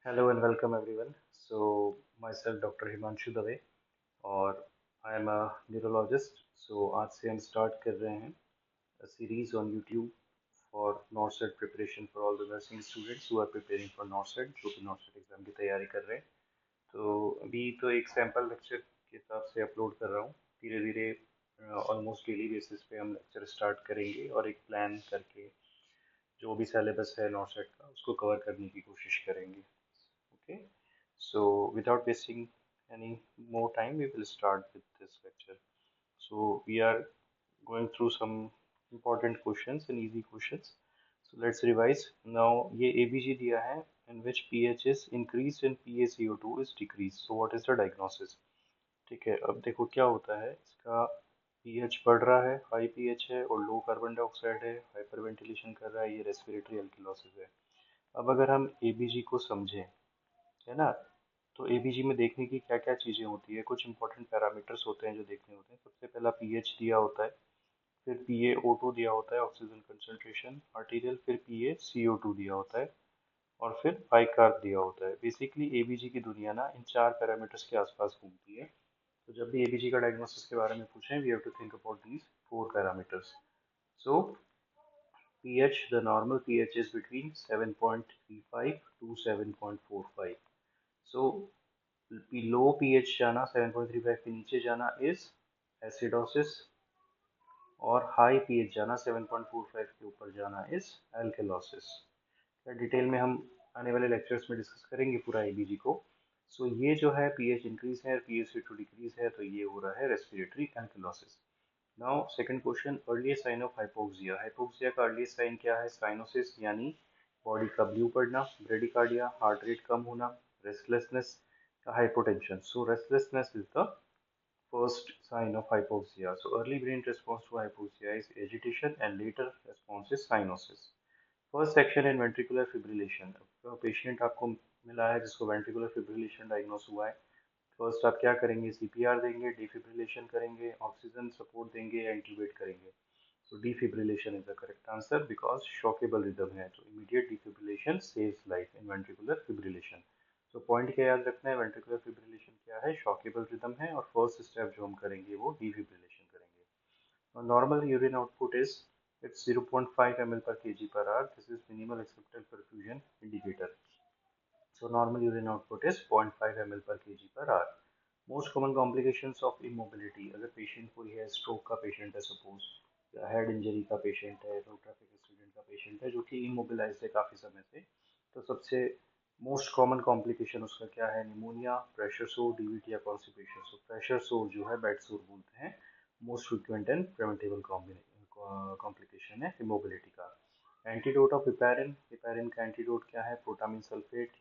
Hello and welcome everyone. Myself Dr. Himanshu Dave और I am a neurologist. आज से हम start कर रहे हैं a series on YouTube for NORCET preparation for all the nursing students who are preparing for NORCET जो कि NORCET exam की तैयारी कर रहे हैं। तो अभी तो एक सैम्पल लेक्चर के हिसाब से अपलोड कर रहा हूँ। धीरे धीरे ऑलमोस्ट डेली बेसिस पे हम लेक्चर स्टार्ट करेंगे और एक प्लान करके जो भी सिलेबस है नॉर्सेट का उसको कवर करने की कोशिश करेंगे। Okay, so without wasting any more time, we will start with this lecture. So we are going through some important questions and easy questions. So let's revise. Now ये ABG दिया है in which pH is increased and PaCO2 is decreased. So what is the diagnosis? ठीक है, अब देखो क्या होता है इसका pH बढ़ रहा है, हाई pH है और लो कार्बन डाइऑक्साइड है, हाइपर वेंटिलेशन कर रहा है, ये रेस्पिरेटरी एल्किलोसिस है। अब अगर हम ABG को समझें, है ना, तो एबीजी में देखने की क्या क्या चीज़ें होती है, कुछ इंपॉर्टेंट पैरामीटर्स होते हैं जो देखने होते हैं। सबसे पहला पीएच दिया होता है, फिर PaO2 दिया होता है, ऑक्सीजन कंसंट्रेशन आर्टीरियल, फिर PaCO2 दिया होता है और फिर पाई कार्ब दिया होता है। बेसिकली एबीजी की दुनिया ना इन चार पैरामीटर्स के आसपास घूमती है। तो जब भी एबीजी का डायग्नोसिस के बारे में पूछें, we have to think about these four parameters. So pH, the normal pH is between 7.35 to 7.45. So low pH जाना 7.35 के नीचे जाना इज एसिडोसिस और हाई पीएच जाना 7.45 के ऊपर जाना इज एल्केलोसिस। डिटेल में हम आने वाले लेक्चर्स में डिस्कस करेंगे पूरा एबीजी को। ये जो है पीएच इंक्रीज है, PaCO2 डिक्रीज है, तो ये हो रहा है respiratory alkalosis. Now second question, earliest sign of hypoxia. Hypoxia का अर्लीस्ट साइन क्या है? साइनोसिस यानी बॉडी का ब्लू पड़ना, ब्रेडिकार्डिया हार्ट रेट कम होना, restlessness, hypotension. So restlessness is the first sign of hypoxia. So early brain response to hypoxia is agitation and later response is cyanosis. First section in ventricular fibrillation. Patient आपको मिला है जिसको ventricular fibrillation diagnose हुआ है। First आप क्या करेंगे? CPR देंगे, डिफिब्रिलेशन करेंगे, ऑक्सीजन सपोर्ट देंगे या इंट्यूबेट करेंगे। So defibrillation is the correct answer because shockable rhythm है, तो immediate defibrillation saves life in ventricular fibrillation. So point क्या याद रखना है? ventricular fibrillation क्या है? shockable rhythm है और first step जो हम करेंगे वो defibrillation करेंगे। Now, normal urine output is it's 0.5 ml per kg per hour. This is minimal acceptable perfusion indicator. So normal urine output is 0.5 ml per kg per hour. Most common complications of immobility, अगर patient कोई है, stroke का patient है suppose, या head injury का patient है, road traffic accident का patient है जो कि इमोबिलाइज्ड है काफ़ी समय से, तो सबसे मोस्ट कॉमन कॉम्प्लिकेशन उसका क्या है? निमोनिया, प्रेशर सोर, डीवीटी या कॉन्स्टिपेशन। सो प्रेशर सोर जो है बेड सोर बोलते हैं, most frequent and preventable complication है इमोबिलिटी का। एंटीडोट ऑफ हिपैरिन, हिपैरिन का एंटीडोट क्या है? Protamine sulphate.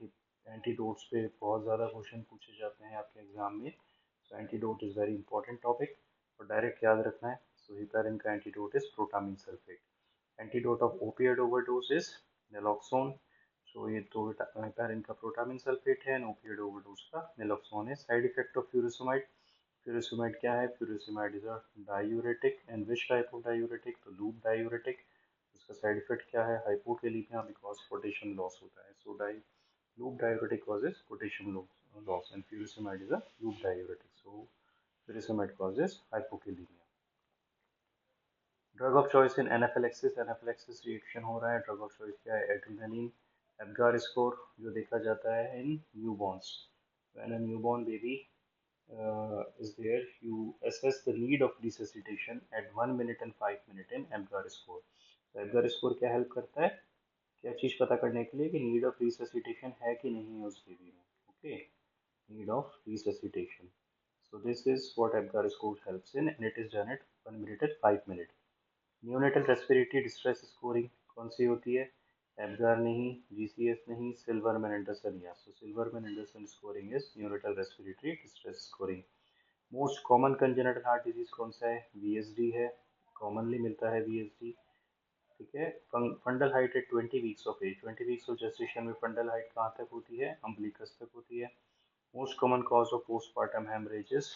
एंटीडोट्स पे बहुत ज़्यादा क्वेश्चन पूछे जाते हैं आपके एग्जाम में। So antidote is very important topic और डायरेक्ट याद रखना है। सो हिपैरिन का antidote is protamine sulphate. Antidote of opioid overdose is naloxone. So ये तो हिपैरिन का प्रोटामिन सल्फेट है, ओपियोइड ओवरडोज का नेलोक्सोन है। Side effect of furosemide, furosemide क्या है? Furosemide is a diuretic and which type of diuretic? तो loop diuretic. इसका साइड इफेक्ट क्या है? हाइपोकेलिमिया बिकॉज पोटेशियम लॉस होता है। सो loop diuretic causes potassium loss and furosemide is a loop diuretic. So furosemide causes hypokalemia. Drug of choice in anaphylaxis, anaphylaxis reaction हो रहा है, drug of choice क्या है? Adrenaline. एब्गार score जो देखा जाता है इन newborn's, when a newborn baby is there, you assess the need of resuscitation at 1 minute and 5 minute in Apgar score. तो एब्गार स्कोर क्या हेल्प करता है? क्या चीज़ पता करने के लिए कि नीड ऑफ रिससिटेशन है कि नहीं है उस बेबी में। Okay, need of resuscitation. So this is what APGAR score helps in and it is done at 1 minute and 5 minute. Neonatal respiratory distress scoring कौन सी होती है? APGAR नहीं, GCS नहीं, Silverman Anderson या। So Silverman Anderson scoring is neonatal respiratory distress scoring. Most common congenital heart disease कौन सा है? VSD है, कॉमनली मिलता है VSD। ठीक है। Fundal height at 20 weeks of age, 20 weeks of gestation में फंडल हाइट कहाँ तक होती है? अम्बिलिकस तक होती है। Most common cause of postpartum haemorrhages,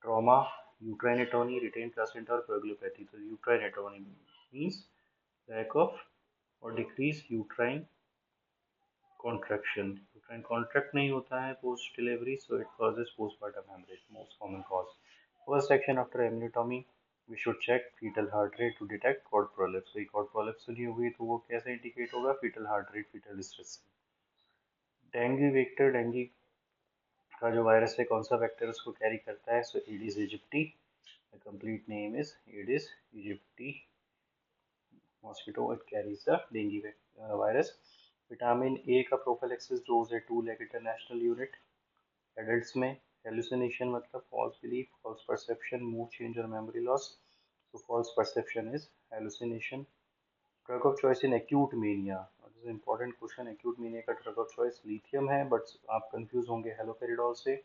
trauma, uterine atony, retained placenta और कोएगुलोपैथी। तो uterine atony means lack of और decrease uterine contraction, and contract नहीं होता है post delivery, so it causes postpartum haemorrhage, most common cause. First action after embryotomy, we should check fetal heart rate to detect cord prolapse. तो cord प्रोलिप्स नहीं हुई तो वो कैसे इंडिकेट होगा? Foetal heart rate, foetal distress. Dengue vector, dengue का जो virus है कौन सा वेक्टर उसको कैरी करता है? So Aedes aegypti, the complete name is Aedes aegypti mosquito, it carries the dengue virus. Vitamin A का प्रोफिलैक्सिस डोज है 2 lakh इंटरनेशनल यूनिट। एडल्ट्स में हेलुसिनेशन मतलब false belief, false perception, mood change और memory loss. so false perception is hallucination. Drug of choice in acute mania, this is important question। acute mania का drug of choice lithium है, but आप confuse होंगे haloperidol से।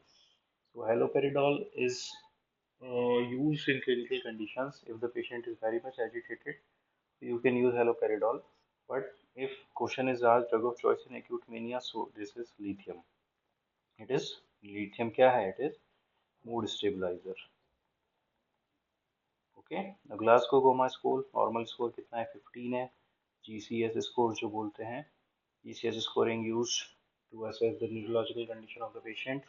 so haloperidol is used in clinical conditions if the patient is very much agitated, you can use haloperidol, but if question is asked drug of choice in acute mania, so this is lithium, it is lithium क्या है? it is mood stabilizer। Okay, Glasgow coma score, normal score कितना है? 15 है। GCS score जो बोलते हैं, GCS scoring use to assess the neurological condition of the patient.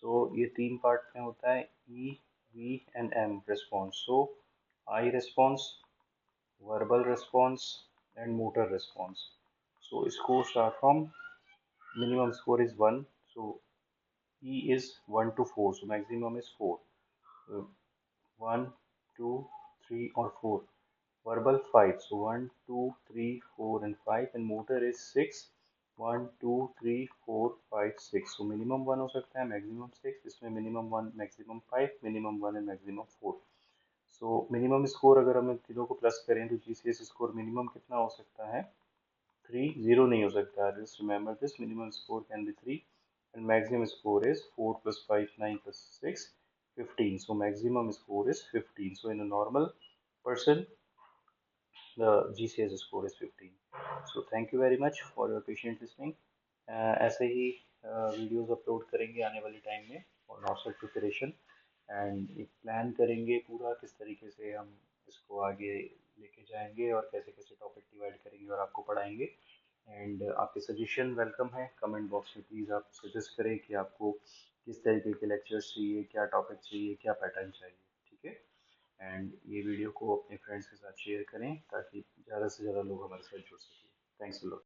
So ये तीन पार्ट में होता है, E V and M response. So eye response, verbal response and motor response. So scores are from minimum score is 1, so E is 1 to 4, so maximum is 4. 1, 2, 3 or 4. Verbal 5, so 1, 2, 3, 4 and 5, and motor is 6, 1, 2, 3, 4, 5, 6. So minimum 1 हो सकता है, maximum 6, इसमें minimum 1, maximum 5, minimum 1 and maximum 4. So minimum score अगर हम इन तीनों को plus करें तो जीसीएस स्कोर मिनिमम कितना हो सकता है? 3, 0 नहीं हो सकता है। Just remember this, minimum score can be 3 and maximum score is 4 plus 5, 9 plus 6, 15. So maximum score is 15. So in a normal person, the GCS score is 15. So thank you very much for your patient listening. ऐसे ही videos upload करेंगे आने वाले time में और normal preparation, and एक plan करेंगे पूरा किस तरीके से हम इसको आगे लेके जाएंगे और कैसे कैसे टॉपिक डिवाइड करेंगे और आपको पढ़ाएंगे। एंड आपके सजेशन वेलकम है, कमेंट बॉक्स में प्लीज़ आप सजेस्ट करें कि आपको किस तरीके के लेक्चर्स चाहिए, क्या टॉपिक चाहिए, क्या पैटर्न चाहिए, ठीक है। एंड ये वीडियो को अपने फ्रेंड्स के साथ शेयर करें ताकि ज़्यादा से ज़्यादा लोग हमारे साथ जुड़ सकें। Thanks a lot.